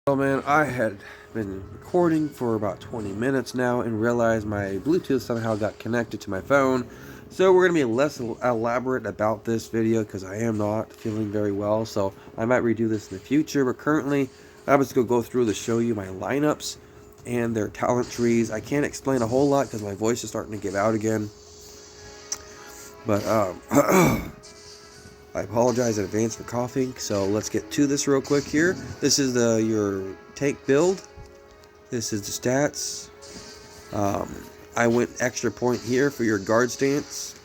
Well, man, I had been recording for about 20 minutes now and realized my Bluetooth somehow got connected to my phone. So we're going to be less elaborate about this video because I am not feeling very well. So I might redo this in the future. But currently, I'm just going to go through to show you my lineups and their talent trees. I can't explain a whole lot because my voice is starting to give out again. But I apologize in advance for coughing, so let's get to this real quick here. This is your tank build. This is the stats. I went extra point here for your guard stance.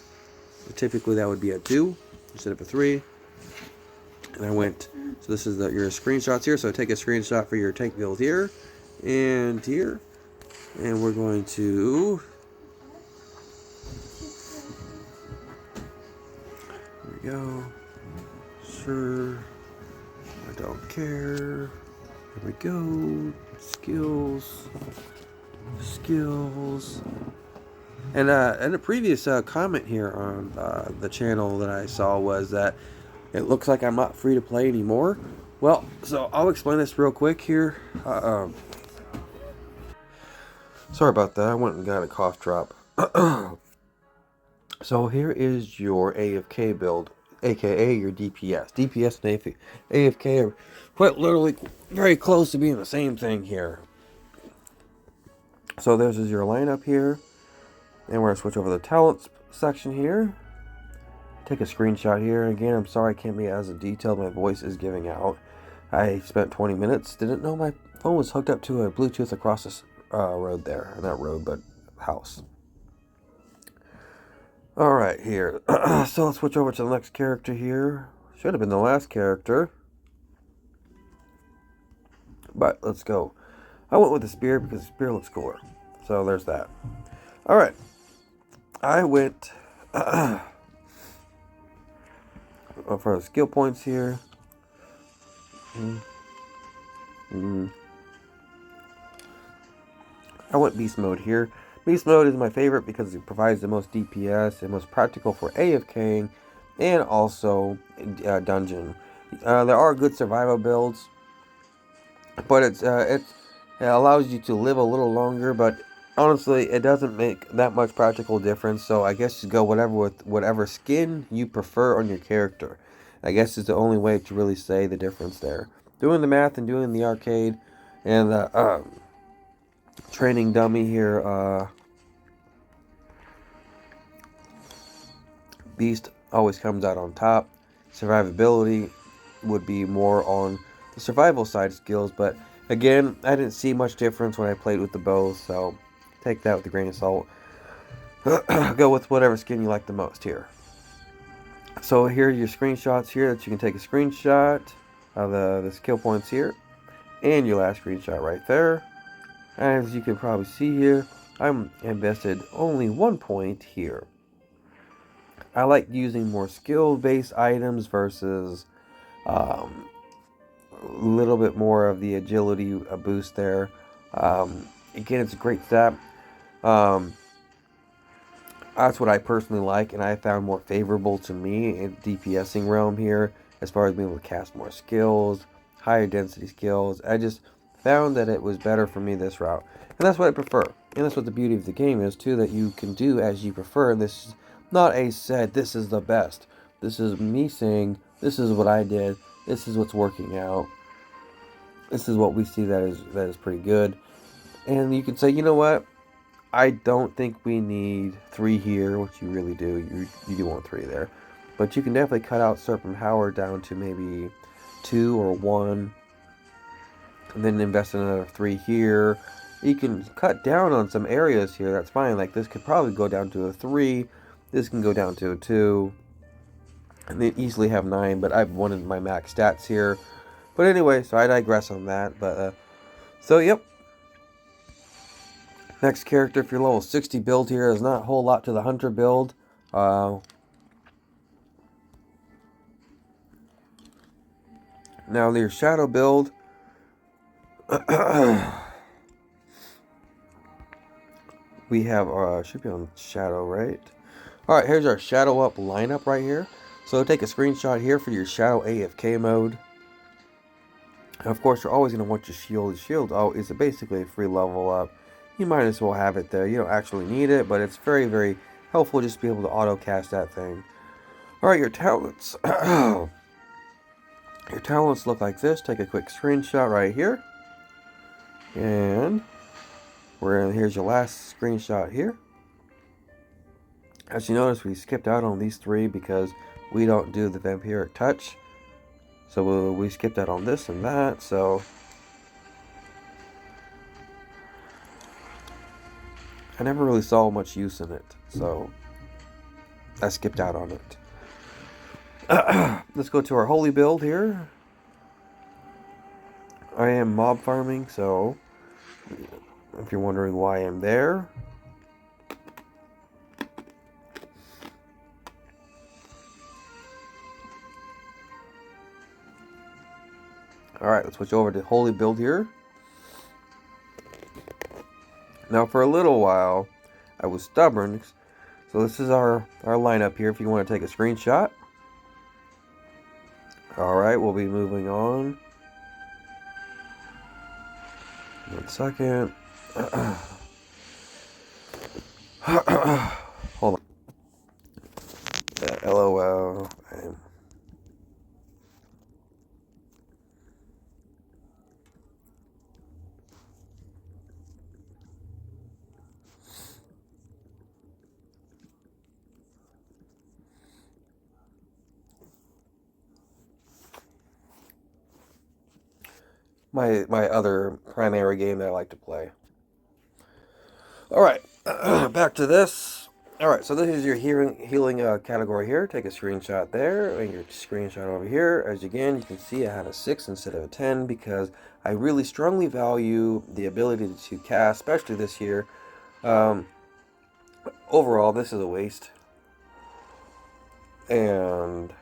Typically that would be a 2 instead of a 3. And I went, so this is your screenshots here. So take a screenshot for your tank build here and here. And we're going to, here we go. Sure, I don't care. Here we go. Skills. And a previous comment here on the channel that I saw was that it looks like I'm not free to play anymore. Well, so I'll explain this real quick here. Sorry about that. I went and got a cough drop. So here is your AFK build, aka your DPS. DPS and AFK are quite literally very close to being the same thing here. So this is your lineup here. And we're going to switch over to the talents section here. Take a screenshot here. Again, I'm sorry I can't be as detailed. My voice is giving out. I spent 20 minutes. Didn't know my phone was hooked up to a Bluetooth across this road there. Not road, but house. Alright, here. So let's switch over to the next character here. Should have been the last character. But let's go. I went with the spear because the spear looks cooler. So there's that. Alright. I went for the skill points here. I went beast mode here. Beast mode is my favorite because it provides the most DPS and most practical for AFKing and also dungeon. There are good survival builds, but it allows you to live a little longer, but honestly, it doesn't make that much practical difference, so I guess you go with whatever skin you prefer on your character. I guess it's the only way to really say the difference there. Doing the math and doing the arcade and the training dummy here, Beast always comes out on top. Survivability would be more on the survival side skills, but again, I didn't see much difference when I played with the both, so take that with a grain of salt. Go with whatever skin you like the most here. So here are your screenshots here that you can take a screenshot of the skill points here. And your last screenshot right there. As you can probably see here, I'm invested only 1 point here. I like using more skill-based items versus a little bit more of the agility boost there. Again, it's a great stat. That's what I personally like, and I found more favorable to me in DPSing realm here, as far as being able to cast more skills, higher density skills. I just found that it was better for me this route, and that's what I prefer. And that's what the beauty of the game is too, that you can do as you prefer. This is not a said this is the best. This is me saying this is what I did. This is what's working out. This is what we see that is pretty good. And you can say, you know what? I don't think we need 3 here, which you really do. You do want 3 there. But you can definitely cut out Serpent Power down to maybe 2 or 1. And then invest in another 3 here. You can cut down on some areas here, that's fine. Like this could probably go down to a 3. This can go down to a 2. And then easily have 9, but I've wanted my max stats here. But anyway, so I digress on that. But so yep. Next character, if you're level 60 build here, there's not a whole lot to the hunter build. Now your shadow build. We have should be on shadow, right? All right, here's our shadow up lineup right here. So take a screenshot here for your shadow AFK mode. And of course, you're always going to want your shield. Shield is basically a free level up. You might as well have it there. You don't actually need it, but it's very, very helpful just to be able to auto cast that thing. Alright, your talents. Your talents look like this. Take a quick screenshot right here. And here's your last screenshot here. As you notice, we skipped out on these three because we don't do the vampiric touch. So we skipped out on this and that, so I never really saw much use in it, so I skipped out on it. Let's go to our holy build here. I am mob farming, so if you're wondering why I'm there, alright, let's switch over to holy build here. Now for a little while, I was stubborn, so this is our lineup here if you want to take a screenshot. Alright, we'll be moving on. 1 second. Hold on. LOL. My other primary game that I like to play. Alright, back to this. Alright, so this is your healing category here. Take a screenshot there, and your screenshot over here. As again, you can see I had a 6 instead of a 10 because I really strongly value the ability to cast, especially this year. Overall, this is a waste. And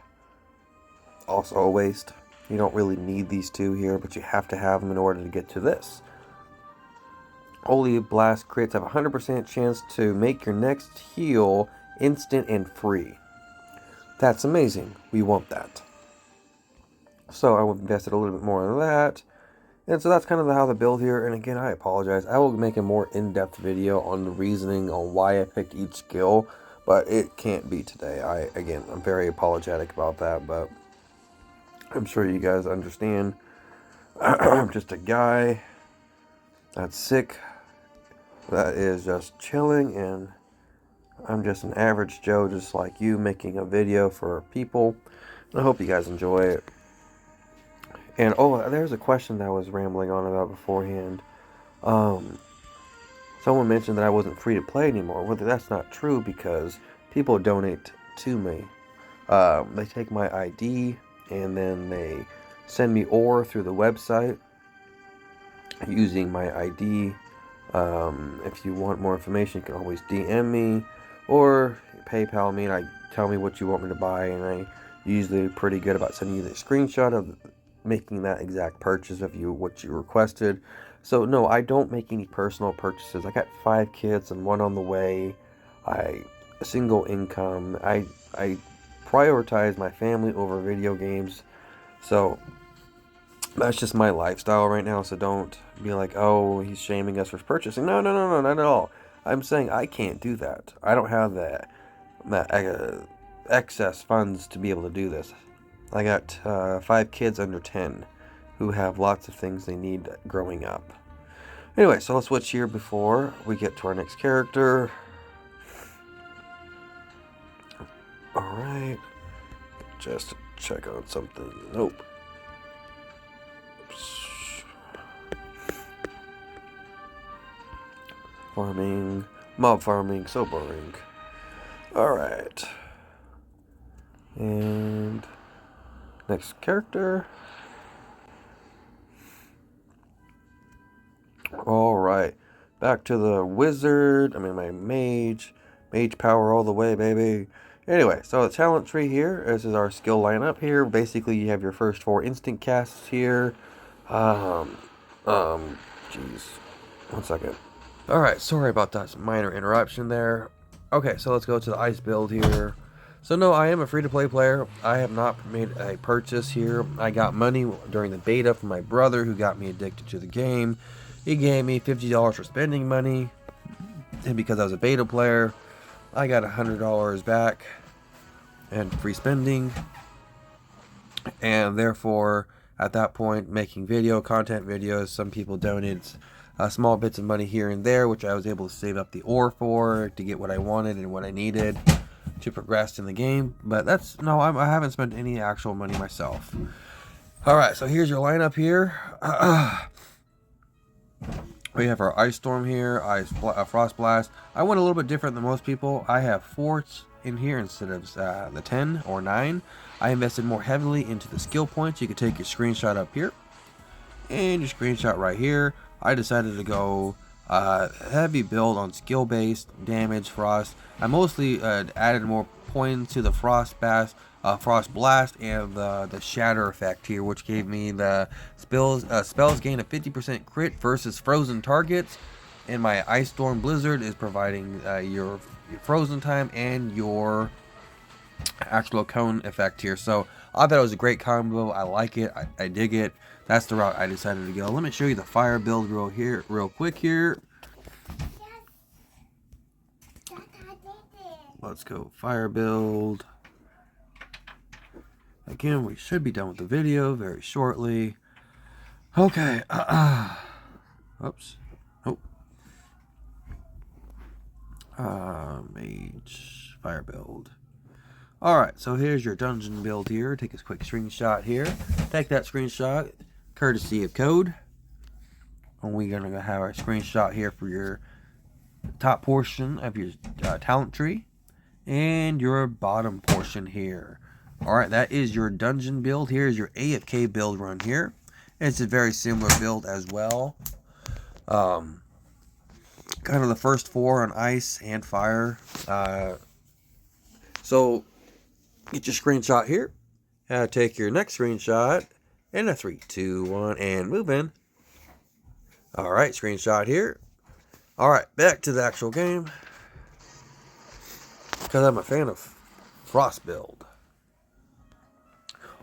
also a waste. You don't really need these two here, but you have to have them in order to get to this. Holy Blast crits have a 100% chance to make your next heal instant and free. That's amazing. We want that. So I invested a little bit more in that. And so that's kind of how the build here. And again, I apologize. I will make a more in-depth video on the reasoning on why I picked each skill. But it can't be today. I'm very apologetic about that. But I'm sure you guys understand. I'm just a guy that's sick, that is just chilling, and I'm just an average Joe just like you making a video for people. I hope you guys enjoy it. And oh, there's a question that I was rambling on about beforehand. Someone mentioned that I wasn't free to play anymore. Well, that's not true because people donate to me. They take my ID and then they send me ore through the website using my ID. If you want more information, you can always DM me or PayPal me and tell me what you want me to buy, and I usually pretty good about sending you the screenshot of making that exact purchase of what you requested. So no, I don't make any personal purchases. I got 5 kids and 1 on the way. A single income. I prioritize my family over video games. So that's just my lifestyle right now. So don't be like, oh, he's shaming us for purchasing. No, not at all. I'm saying I can't do that. I don't have that excess funds to be able to do this. I got 5 kids under 10 who have lots of things they need growing up. Anyway, so let's switch here before we get to our next character. Alright. Just to check on something. Nope. Oops. Farming. Mob farming. So boring. Alright. And next character. Alright. Back to the wizard. My mage. Mage power all the way, baby. Anyway, so the talent tree here. This is our skill lineup here. Basically, you have your first 4 instant casts here. Jeez. 1 second. Alright, sorry about that minor interruption there. Okay, so let's go to the ice build here. So no, I am a free-to-play player. I have not made a purchase here. I got money during the beta from my brother who got me addicted to the game. He gave me $50 for spending money, and because I was a beta player, I got $100 back and free spending, and therefore at that point making content videos, some people donated small bits of money here and there, which I was able to save up the ore for to get what I wanted and what I needed to progress in the game. But I haven't spent any actual money myself. Alright, so here's your lineup here. We have our Ice Storm here, Frost Blast. I went a little bit different than most people. I have 4 in here instead of the 10 or 9. I invested more heavily into the skill points. You can take your screenshot up here and your screenshot right here. I decided to go heavy build on skill based damage frost. I mostly added more points to the Frost Blast and the Shatter effect here, which gave me the spells gain a 50% crit versus frozen targets, and my Ice Storm Blizzard is providing your frozen time and your actual cone effect here. So I thought it was a great combo. I like it. I dig it. That's the route I decided to go. Let me show you the fire build real quick here. Let's go fire build. Again, we should be done with the video very shortly. Okay. Oops. Oh. Mage fire build. Alright, so here's your dungeon build here. Take a quick screenshot here. Take that screenshot, courtesy of code. And we're going to have our screenshot here for your top portion of your talent tree. And your bottom portion here. Alright, that is your dungeon build. Here's your AFK build run here. It's a very similar build as well. Kind of the first 4 on ice and fire. So, get your screenshot here. Take your next screenshot. And a 3, 2, 1, and move in. Alright, screenshot here. Alright, back to the actual game. Because I'm a fan of Frost build.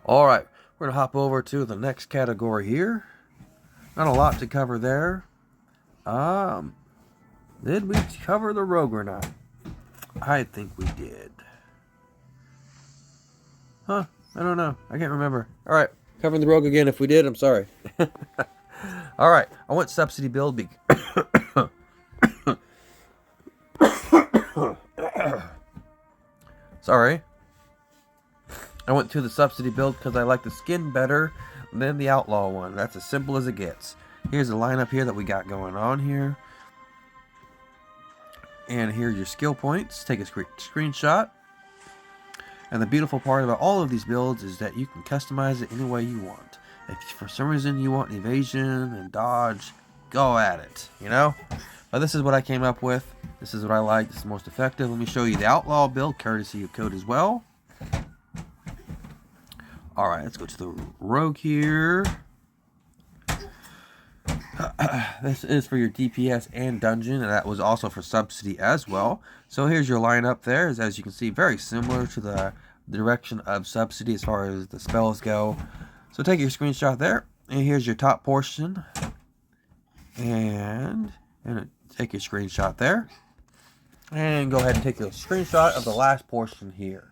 Alright, we're going to hop over to the next category here. Not a lot to cover there. Did we cover the rogue or not? I think we did. Huh, I don't know. I can't remember. Alright, covering the rogue again. If we did, I'm sorry. Alright, I went subsidy build. Sorry. I went to the subsidy build because I like the skin better than the outlaw one. That's as simple as it gets. Here's the lineup here that we got going on here. And here's your skill points. Take a screenshot. And the beautiful part about all of these builds is that you can customize it any way you want. If for some reason you want evasion and dodge, go at it, you know? But this is what I came up with. This is what I like. This is most effective. Let me show you the outlaw build, courtesy of code as well. Alright, let's go to the rogue here. This is for your DPS and dungeon, and that was also for subsidy as well. So here's your lineup there. As you can see, very similar to the direction of subsidy as far as the spells go. So take your screenshot there, and here's your top portion. And take your screenshot there. And go ahead and take a screenshot of the last portion here.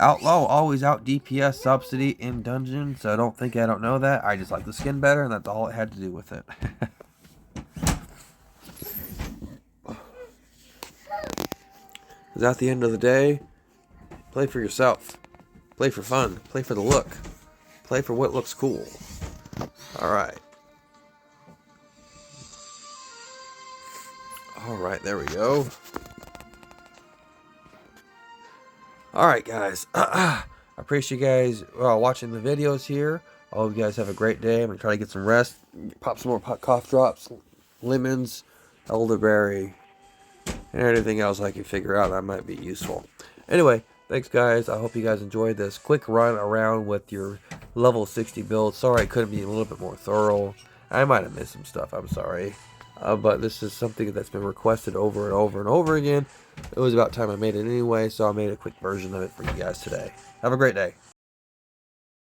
Outlaw always out DPS subsidy in dungeon, so don't think I don't know that. I just like the skin better, and that's all it had to do with it. Because at the end of the day, play for yourself. Play for fun. Play for the look. Play for what looks cool. Alright. Alright, there we go. Alright guys, I appreciate you guys watching the videos here. I hope you guys have a great day. I'm going to try to get some rest, pop some more cough drops, lemons, elderberry, and anything else I can figure out that might be useful. Anyway, thanks guys. I hope you guys enjoyed this quick run around with your level 60 build. Sorry I couldn't be a little bit more thorough. I might have missed some stuff. I'm sorry. but this is something that's been requested over and over and over again. It was about time I made it anyway, so I made a quick version of it for you guys today. Have a great day.